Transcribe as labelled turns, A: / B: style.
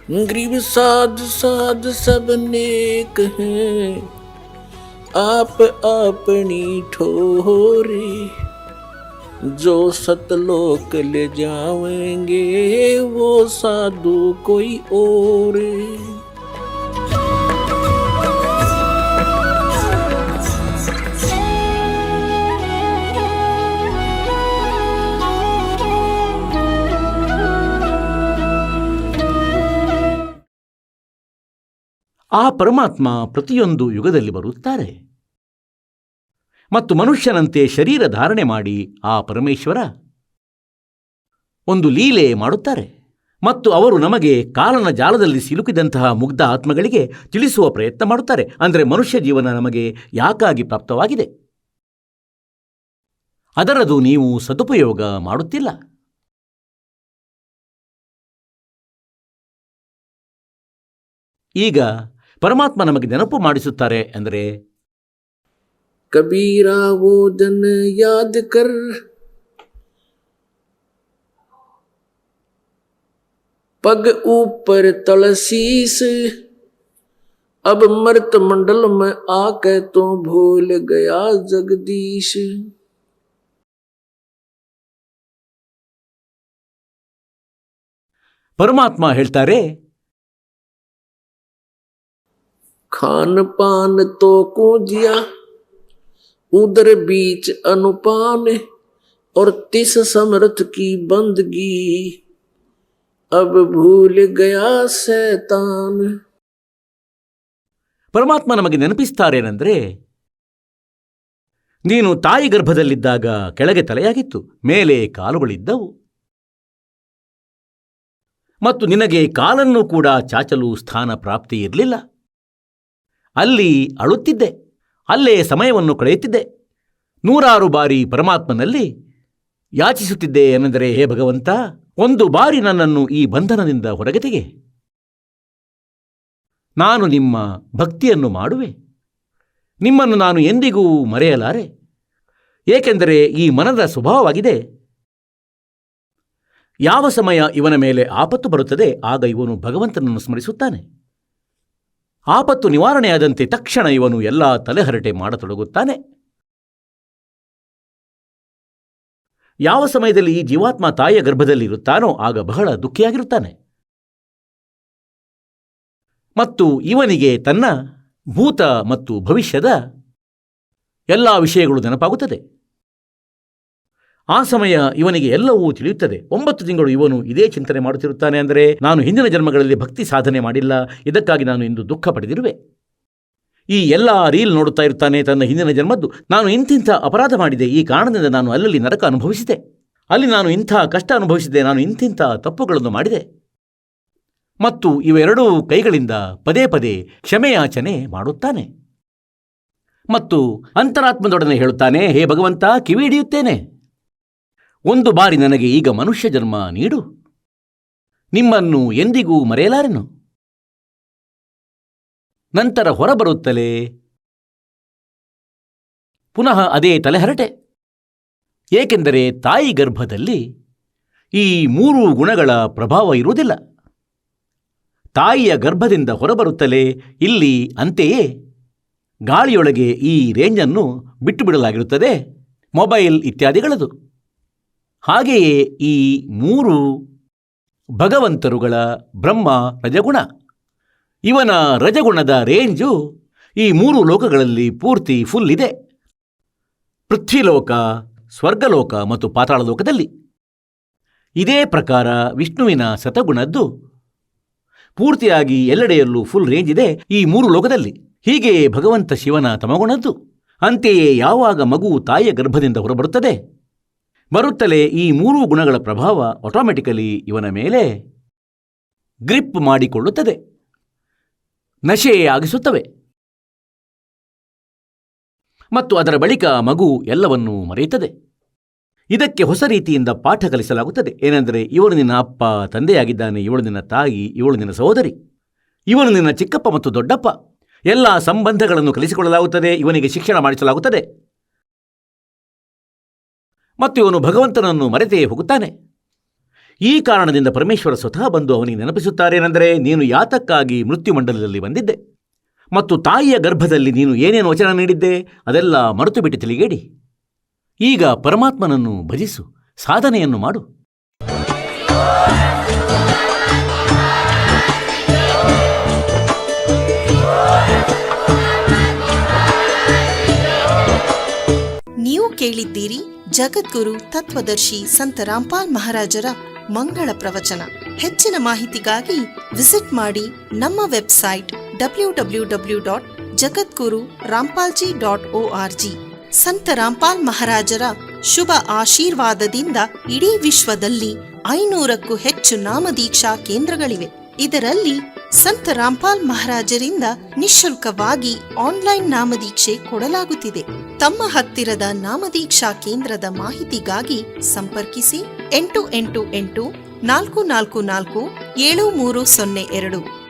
A: गरीब साध साध सब नेक हैं, आप अपनी ठोरी। जो सतलोक ले जावेंगे वो साधु कोई और।
B: ಆ ಪರಮಾತ್ಮ ಪ್ರತಿಯೊಂದು ಯುಗದಲ್ಲಿ ಬರುತ್ತಾರೆ ಮತ್ತು ಮನುಷ್ಯನಂತೆ ಶರೀರ ಧಾರಣೆ ಮಾಡಿ ಆ ಪರಮೇಶ್ವರ ಒಂದು ಲೀಲೆ ಮಾಡುತ್ತಾರೆ ಮತ್ತು ಅವರು ನಮಗೆ ಕಾಲನ ಜಾಲದಲ್ಲಿ ಸಿಲುಕಿದಂತಹ ಮುಗ್ಧ ಆತ್ಮಗಳಿಗೆ ತಿಳಿಸುವ ಪ್ರಯತ್ನ ಮಾಡುತ್ತಾರೆ. ಅಂದರೆ ಮನುಷ್ಯ ಜೀವನ ನಮಗೆ ಯಾಕಾಗಿ ಪ್ರಾಪ್ತವಾಗಿದೆ, ಅದರದು ನೀವು ಸದುಪಯೋಗ ಮಾಡುತ್ತಿಲ್ಲ. ಈಗ ಪರಮಾತ್ಮ ನಮಗೆ ನೆನಪು ಮಾಡಿಸುತ್ತಾರೆ. ಅಂದರೆ
A: कबीरा वो दिन याद कर, पग ऊपर तलसीस, अब मर्त मंडल में आके तो भूल गया जगदीश।
B: ಪರಮಾತ್ಮ ಹೇಳ್ತಾರೆ,
A: खान पान तो कूजिया उधर बीच अनुपान, और तिस समर्थ की बंदगी अब भूल गया शैतान।
B: ಪರಮಾತ್ಮ ನಮಗೆ ನೆನಪಿಸ್ತಾರೇನೆಂದರೆ, ನೀನು ತಾಯಿ ಗರ್ಭದಲ್ಲಿದ್ದಾಗ ಕೆಳಗೆ ತಲೆಯಾಗಿತ್ತು, ಮೇಲೆ ಕಾಲುಗಳಿದ್ದವು ಮತ್ತು ನಿನಗೆ ಕಾಲನ್ನು ಕೂಡ ಚಾಚಲು ಸ್ಥಾನ ಪ್ರಾಪ್ತಿ ಇರಲಿಲ್ಲ. ಅಲ್ಲಿ ಅಳುತ್ತಿದ್ದೆ, ಅಲ್ಲೇ ಸಮಯವನ್ನು ಕಳೆಯುತ್ತಿದ್ದೆ, ನೂರಾರು ಬಾರಿ ಪರಮಾತ್ಮನಲ್ಲಿ ಯಾಚಿಸುತ್ತಿದ್ದೆ. ಏನೆಂದರೆ, ಹೇ ಭಗವಂತ, ಒಂದು ಬಾರಿ ನನ್ನನ್ನು ಈ ಬಂಧನದಿಂದ ಹೊರಗೆ ತೆಗೆ, ನಾನು ನಿಮ್ಮ ಭಕ್ತಿಯನ್ನು ಮಾಡುವೆ, ನಿಮ್ಮನ್ನು ನಾನು ಎಂದಿಗೂ ಮರೆಯಲಾರೆ. ಏಕೆಂದರೆ ಈ ಮನದ ಸ್ವಭಾವವಾಗಿದೆ, ಯಾವ ಸಮಯ ಇವನ ಮೇಲೆ ಆಪತ್ತು ಬರುತ್ತದೆ ಆಗ ಇವನು ಭಗವಂತನನ್ನು ಸ್ಮರಿಸುತ್ತಾನೆ. ಆಪತ್ತು ನಿವಾರಣೆಯಾದಂತೆ ತಕ್ಷಣ ಇವನು ಎಲ್ಲ ತಲೆಹರಟೆ ಮಾಡತೊಡಗುತ್ತಾನೆ. ಯಾವ ಸಮಯದಲ್ಲಿ ಈ ಜೀವಾತ್ಮ ತಾಯಿಯ ಗರ್ಭದಲ್ಲಿ ಇರುತ್ತಾನೋ ಆಗ ಬಹಳ ದುಃಖಿಯಾಗಿರುತ್ತಾನೆ ಮತ್ತು ಇವನಿಗೆ ತನ್ನ ಭೂತ ಮತ್ತು ಭವಿಷ್ಯದ ಎಲ್ಲ ವಿಷಯಗಳು ನೆನಪಾಗುತ್ತದೆ. ಆ ಸಮಯ ಇವನಿಗೆ ಎಲ್ಲವೂ ತಿಳಿಯುತ್ತದೆ. 9 ತಿಂಗಳು ಇವನು ಇದೇ ಚಿಂತನೆ ಮಾಡುತ್ತಿರುತ್ತಾನೆ. ಅಂದರೆ, ನಾನು ಹಿಂದಿನ ಜನ್ಮಗಳಲ್ಲಿ ಭಕ್ತಿ ಸಾಧನೆ ಮಾಡಿಲ್ಲ, ಇದಕ್ಕಾಗಿ ನಾನು ಇಂದು ದುಃಖ ಪಡೆದಿರುವೆ. ಈ ಎಲ್ಲ ರೀಲ್ ನೋಡುತ್ತಾ ಇರುತ್ತಾನೆ ತನ್ನ ಹಿಂದಿನ ಜನ್ಮದ್ದು. ನಾನು ಇಂತಿಂಥ ಅಪರಾಧ ಮಾಡಿದೆ, ಈ ಕಾರಣದಿಂದ ನಾನು ಅಲ್ಲಲ್ಲಿ ನರಕ ಅನುಭವಿಸಿದೆ, ಅಲ್ಲಿ ನಾನು ಇಂಥ ಕಷ್ಟ ಅನುಭವಿಸಿದೆ, ನಾನು ಇಂತಿಂಥ ತಪ್ಪುಗಳನ್ನು ಮಾಡಿದೆ. ಮತ್ತು ಇವೆರಡೂ ಕೈಗಳಿಂದ ಪದೇ ಪದೇ ಕ್ಷಮೆಯಾಚನೆ ಮಾಡುತ್ತಾನೆ ಮತ್ತು ಅಂತರಾತ್ಮದೊಡನೆ ಹೇಳುತ್ತಾನೆ, ಹೇ ಭಗವಂತ, ಕಿವಿ ಹಿಡಿಯುತ್ತೇನೆ, ಒಂದು ಬಾರಿ ನನಗೆ ಈಗ ಮನುಷ್ಯ ಜನ್ಮ ನೀಡು, ನಿಮ್ಮನ್ನು ಎಂದಿಗೂ ಮರೆಯಲಾರೆನು. ನಂತರ ಹೊರಬರುತ್ತಲೇ ಪುನಃ ಅದೇ ತಲೆಹರಟೆ. ಏಕೆಂದರೆ ತಾಯಿ ಗರ್ಭದಲ್ಲಿ ಈ 3 ಗುಣಗಳ ಪ್ರಭಾವ ಇರುವುದಿಲ್ಲ. ತಾಯಿಯ ಗರ್ಭದಿಂದ ಹೊರಬರುತ್ತಲೇ ಇಲ್ಲಿ ಅಂತೆಯೇ ಗಾಳಿಯೊಳಗೆ ಈ ರೇಂಜನ್ನು ಬಿಟ್ಟು ಬಿಡಲಾಗಿರುತ್ತದೆ, ಮೊಬೈಲ್ ಇತ್ಯಾದಿಗಳದು. ಹಾಗೆಯೇ ಈ 3 ಭಗವಂತರುಗಳ ಬ್ರಹ್ಮ ರಜಗುಣ, ಇವನ ರಜಗುಣದ ರೇಂಜು ಈ 3 ಲೋಕಗಳಲ್ಲಿ ಪೂರ್ತಿ ಫುಲ್ ಇದೆ. ಪೃಥ್ವಿಲೋಕ, ಸ್ವರ್ಗಲೋಕ ಮತ್ತು ಪಾತಾಳ ಲೋಕದಲ್ಲಿ. ಇದೇ ಪ್ರಕಾರ ವಿಷ್ಣುವಿನ ಸತಗುಣದ್ದು ಪೂರ್ತಿಯಾಗಿ ಎಲ್ಲೆಡೆಯಲ್ಲೂ ಫುಲ್ ರೇಂಜ್ ಇದೆ ಈ 3 ಲೋಕದಲ್ಲಿ. ಹೀಗೆಯೇ ಭಗವಂತ ಶಿವನ ತಮಗುಣದ್ದು. ಅಂತೆಯೇ ಯಾವಾಗ ಮಗು ತಾಯಿಯ ಗರ್ಭದಿಂದ ಹೊರಬರುತ್ತದೆ, ಬರುತ್ತಲೇ ಈ 3 ಗುಣಗಳ ಪ್ರಭಾವ ಆಟೋಮೆಟಿಕಲಿ ಇವನ ಮೇಲೆ ಗ್ರಿಪ್ ಮಾಡಿಕೊಳ್ಳುತ್ತದೆ, ನಶೆಯಾಗಿಸುತ್ತವೆ ಮತ್ತು ಅದರ ಬಳಿಕ ಮಗು ಎಲ್ಲವನ್ನೂ ಮರೆಯುತ್ತದೆ. ಇದಕ್ಕೆ ಹೊಸ ರೀತಿಯಿಂದ ಪಾಠ ಕಲಿಸಲಾಗುತ್ತದೆ. ಏನೆಂದರೆ, ಇವನು ನಿನ್ನ ಅಪ್ಪ, ತಂದೆಯಾಗಿದ್ದಾನೆ, ಇವಳು ನಿನ್ನ ತಾಯಿ, ಇವಳು ನಿನ್ನ ಸಹೋದರಿ, ಇವನು ನಿನ್ನ ಚಿಕ್ಕಪ್ಪ ಮತ್ತು ದೊಡ್ಡಪ್ಪ. ಎಲ್ಲ ಸಂಬಂಧಗಳನ್ನು ಕಲಿಸಿಕೊಳ್ಳಲಾಗುತ್ತದೆ, ಇವನಿಗೆ ಶಿಕ್ಷಣ ಮಾಡಿಸಲಾಗುತ್ತದೆ ಮತ್ತು ಇವನು ಭಗವಂತನನ್ನು ಮರೆತೇ ಹೋಗುತ್ತಾನೆ. ಈ ಕಾರಣದಿಂದ ಪರಮೇಶ್ವರ ಸ್ವತಃ ಬಂದು ಅವನಿಗೆ ನೆನಪಿಸುತ್ತಾರೇನೆಂದರೆ, ನೀನು ಯಾತಕ್ಕಾಗಿ ಮೃತ್ಯುಮಂಡಲದಲ್ಲಿ ಬಂದಿದ್ದೆ ಮತ್ತು ತಾಯಿಯ ಗರ್ಭದಲ್ಲಿ ನೀನು ಏನೇನು ವಚನ ನೀಡಿದ್ದೆ ಅದೆಲ್ಲ ಮರೆತು ಬಿಟ್ಟು ತಿಳಿಗೇಡಿ. ಈಗ ಪರಮಾತ್ಮನನ್ನು ಭಜಿಸು, ಸಾಧನೆಯನ್ನು ಮಾಡು.
C: ನೀವು ಕೇಳಿದ್ದೀರಿ ಜಗದ್ಗುರು ತತ್ವದರ್ಶಿ ಸಂತ ರಾಮ್ಪಾಲ್ ಮಹಾರಾಜರ ಮಂಗಳ ಪ್ರವಚನ. ಹೆಚ್ಚಿನ ಮಾಹಿತಿಗಾಗಿ ವಿಸಿಟ್ ಮಾಡಿ ನಮ್ಮ ವೆಬ್ಸೈಟ್ www.jagadguru-rampalji.org. ಸಂತ ರಾಮ್ಪಾಲ್ ಮಹಾರಾಜರ ಶುಭ ಆಶೀರ್ವಾದದಿಂದ ಇಡೀ ವಿಶ್ವದಲ್ಲಿ 500ಕ್ಕೂ ಹೆಚ್ಚು ನಾಮದೀಕ್ಷಾ ಕೇಂದ್ರಗಳಿವೆ. ಇದರಲ್ಲಿ ಸಂತ ರಾಮ್ಪಾಲ್ ಮಹಾರಾಜರಿಂದ ನಿಶುಲ್ಕವಾಗಿ ಆನ್ಲೈನ್ ನಾಮದೀಕ್ಷೆ ಕೊಡಲಾಗುತ್ತಿದೆ. ತಮ್ಮ ಹತ್ತಿರದ ನಾಮದೀಕ್ಷಾ ಕೇಂದ್ರದ ಮಾಹಿತಿಗಾಗಿ ಸಂಪರ್ಕಿಸಿ 888 444 7302.